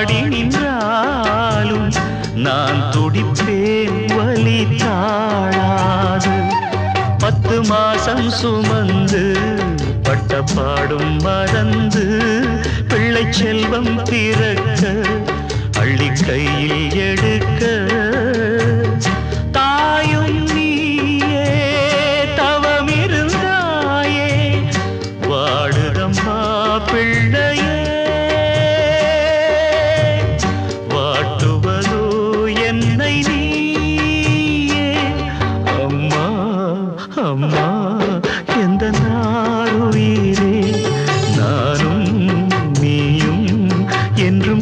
பாடி நின்றாலும் நான் துடிப்பேன் வலி தாழாது 10 மாசம் சுமந்து பட்ட பாடும் மறந்து பிள்ளை செல்வம் பிறக்க அள்ளி கையில் எடுக்க